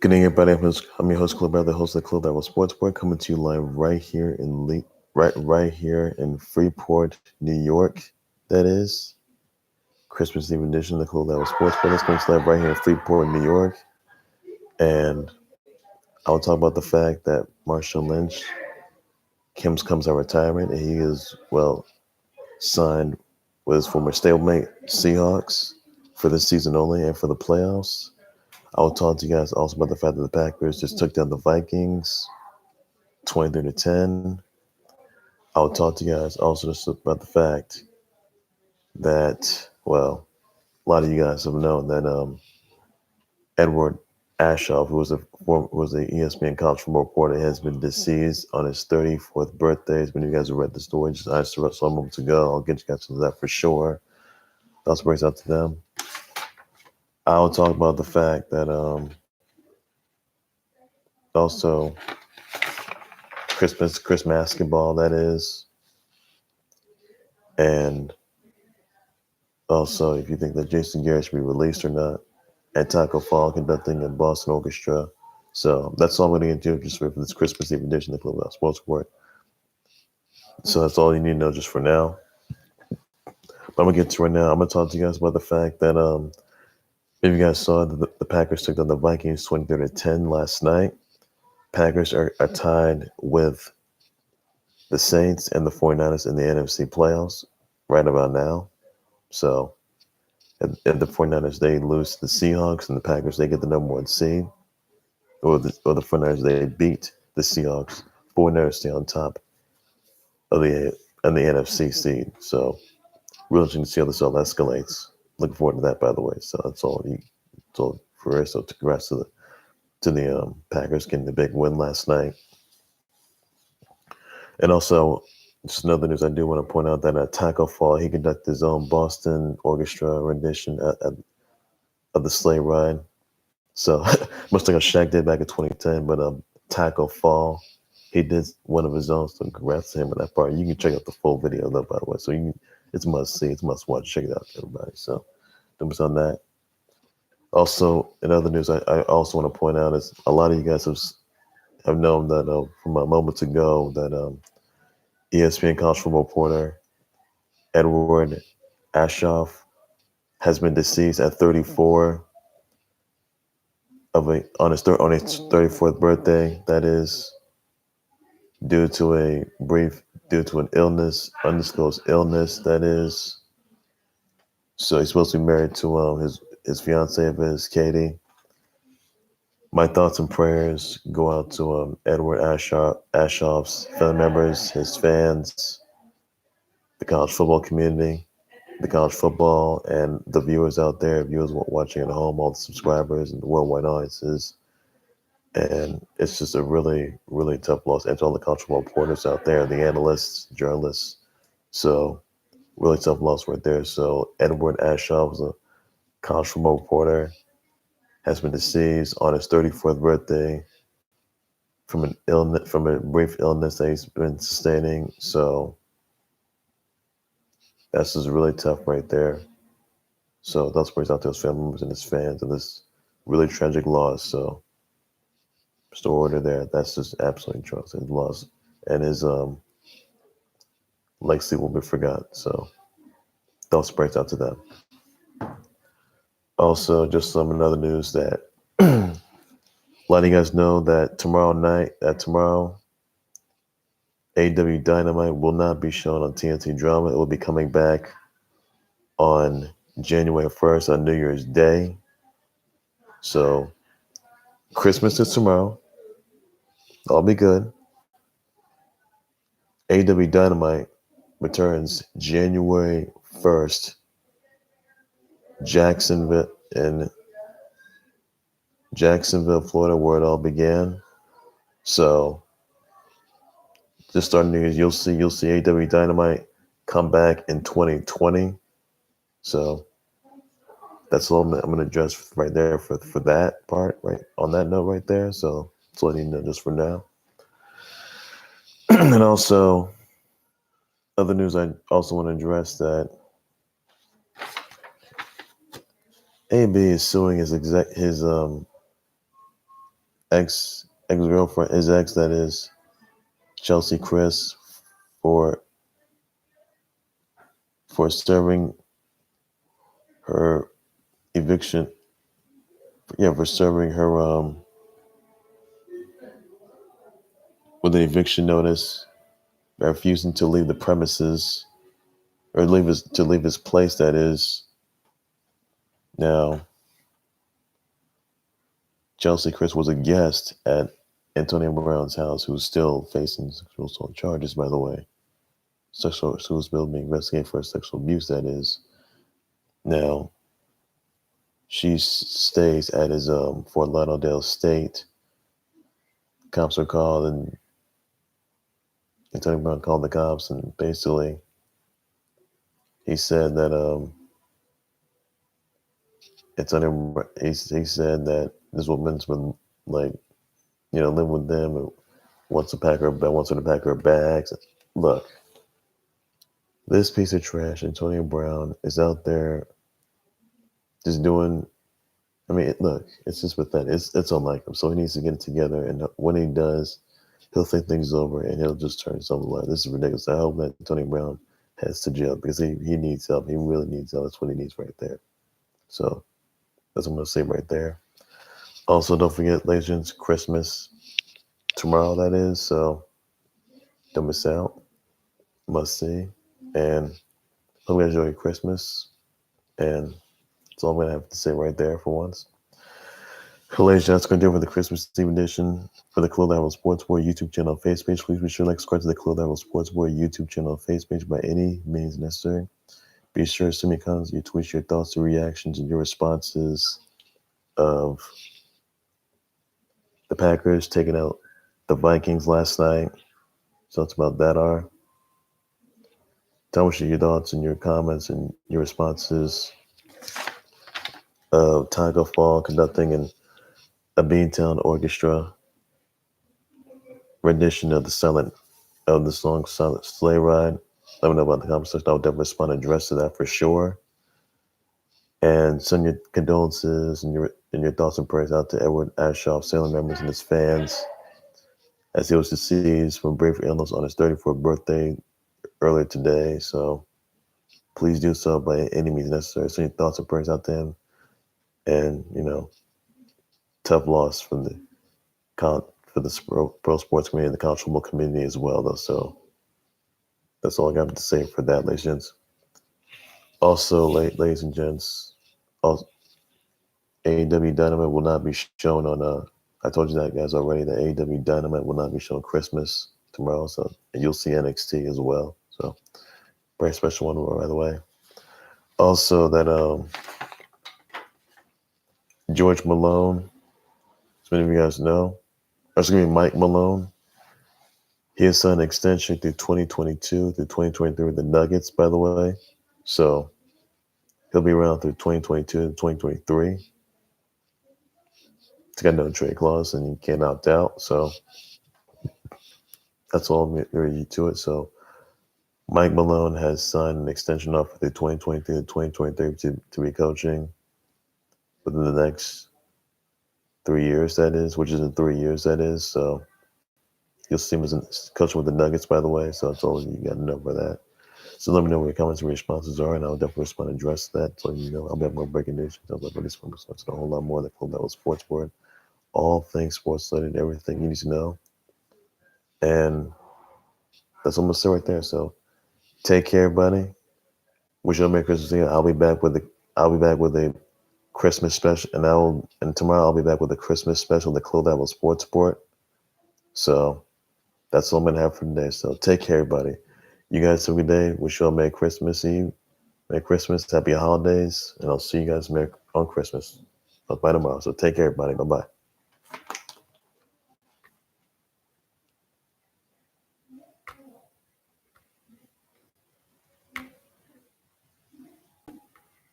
Good evening, everybody. I'm your host, Club Brother, host of the Club Level Sports Board, coming to you live right here in Freeport, New York. That is Christmas Eve edition of the Club Level Sports Board. It's coming to you live right here in Freeport, New York, and I'll talk about the fact that Marshawn Lynch comes out of retirement, and he is signed with his former stablemate Seahawks for this season only and for the playoffs. I'll talk to you guys also about the fact that the Packers just took down the Vikings 23-10. I'll talk to you guys also just about the fact that, a lot of you guys have known that Edward Aschoff, who was a ESPN college football reporter, has been deceased on his 34th birthday. When you guys have read the story, I saw a moment ago. I'll get you guys to that for sure. That's brings out to them. I'll talk about the fact that also Christmas basketball, that is. And also, if you think that Jason Garrett should be released or not, and Tacko Fall conducting a Boston orchestra. So that's all I'm going to get into just for this Christmas Eve edition of the Club Sports Report. So that's all you need to know just for now. But I'm going to get to right now. I'm going to talk to you guys about the fact that if you guys saw the Packers took down the Vikings 23-10 last night. Packers are tied with the Saints and the 49ers in the NFC playoffs right about now. So if the 49ers, they lose to the Seahawks, and the Packers, they get the number one seed. Or the 49ers, they beat the Seahawks. 49ers stay on top of the NFC seed. So really interesting to see how this all escalates. Looking forward to that, by the way. So that's all for us. So congrats to the Packers getting the big win last night. And also, just another news, I do want to point out that Tacko Fall, he conducted his own Boston orchestra rendition of the sleigh ride. So much like Shaq did back in 2010, but Tacko Fall, he did one of his own. So congrats to him on that part. You can check out the full video though, by the way. So it's must see, it's must watch. Check it out, everybody. So don't miss on that. Also, in other news, I also want to point out is a lot of you guys have known that from moments ago that ESPN college football reporter Edward Aschoff has been deceased at 34 on his 34th birthday. That is due to an illness, undisclosed illness. That is. So he's supposed to be married to his fiancee of his, Katie. My thoughts and prayers go out to Edward Aschoff's family members, his fans, the college football community, the college football, and the viewers out there, viewers watching at home, all the subscribers and the worldwide audiences. And it's just a really, really tough loss. And to all the college football reporters out there, the analysts, journalists. So really tough loss right there. So Edward Aschoff was a college football reporter, has been deceased on his 34th birthday from a brief illness that he's been sustaining. So that's just really tough right there. So that's brings out to his family members and his fans and this really tragic loss. So just order there. That's just absolutely tragic. His loss and his legacy will be forgotten. So thoughts brings out to them. Also, just some another news that letting you guys know that tomorrow, AEW Dynamite will not be shown on TNT Drama. It will be coming back on January 1st on New Year's Day. So Christmas is tomorrow. I'll be good. AEW Dynamite returns January 1st. Jacksonville, Florida, where it all began. So just starting New Year's, you'll see AEW Dynamite come back in 2020. So that's all I'm going to address right there for that part, right on that note right there. So that's all I need to know just for now. And also, other news, I also want to address that AB is suing his ex-girlfriend, his ex, that is, Chelsea Chris, for serving her eviction. Yeah, for serving her with an eviction notice, refusing to leave the premises or leave his place. That is. Now, Chelsea Chris was a guest at Antonio Brown's house, who's still facing sexual assault charges, by the way. Sexual assault bill being investigated for sexual abuse, that is. Now, she stays at his Fort Lauderdale State. Cops are called, and Antonio Brown called the cops, and basically he said that he said that this woman's been like, living with them and wants her to pack her bags. Look, this piece of trash, Antonio Brown, is out there just doing. I mean, look, it's just pathetic. It's unlike him. So he needs to get it together, and when he does, he'll think things over and he'll just turn himself around. This is ridiculous. I hope that Antonio Brown heads to jail because he needs help. He really needs help. That's what he needs right there. So that's what I'm gonna say right there. Also, don't forget, ladies and gents, Christmas tomorrow. That is. So don't miss out. Must see. And hope you guys enjoy your Christmas. And that's all I'm going to have to say right there for once. Ladies and gents, that's going to do it for the Christmas Eve edition for the Club Level Sports Boy YouTube channel face page. Please be sure to like, subscribe to the Club Level Sports Boy YouTube channel face page by any means necessary. Be sure to send me comments, your tweets, your thoughts, your reactions, and your responses of the Packers taking out the Vikings last night. So it's about that are. Tell me your thoughts and your comments and your responses of Tacko Fall conducting a Beantown Orchestra rendition of the song Silent Sleigh Ride. Let me know about the conversation. I'll definitely respond and address to that for sure. And send your condolences and your thoughts and prayers out to Edward Aschoff, Salem members and his fans, as he was deceased from brief illness on his 34th birthday earlier today. So please do so by any means necessary. Send your thoughts and prayers out to him. And, tough loss from the pro sports community and the college football community as well, though. So that's all I got to say for that, ladies and gents. Also, ladies and gents, AEW Dynamite will not be shown on. I told you that, guys, already. The AEW Dynamite will not be shown Christmas tomorrow, so and you'll see NXT as well. So very special one, by the way. Also, that George Malone, as many of you guys know, that's going to be Mike Malone. He has signed an extension through 2022 through 2023 with the Nuggets, by the way. So he'll be around through 2022 and 2023. He's got no trade clause and he can't opt out. So that's all really to it. So Mike Malone has signed an extension offer through 2023 to 2023 to be coaching within the next 3 years, that is, which is in 3 years, that is. So you'll see him as coaching with the Nuggets, by the way. So that's all you got to know for that. So let me know what your comments and responses are, and I'll definitely respond and address that. So I'll be more breaking news. I'll be this one. So it's a whole lot more than that was sports board. All things sports related, everything you need to know. And that's what I'm gonna say right there. So take care, everybody. Wish you a Merry Christmas. I'll be back with a Christmas special, and tomorrow I'll be back with a Christmas special, the Club Level Sports Sport. So that's all I'm gonna have for today. So take care, everybody. You guys have a good day. Wish you all Merry Christmas Eve. Merry Christmas, happy holidays, and I'll see you guys on Christmas. By tomorrow. So take care, everybody. Bye-bye.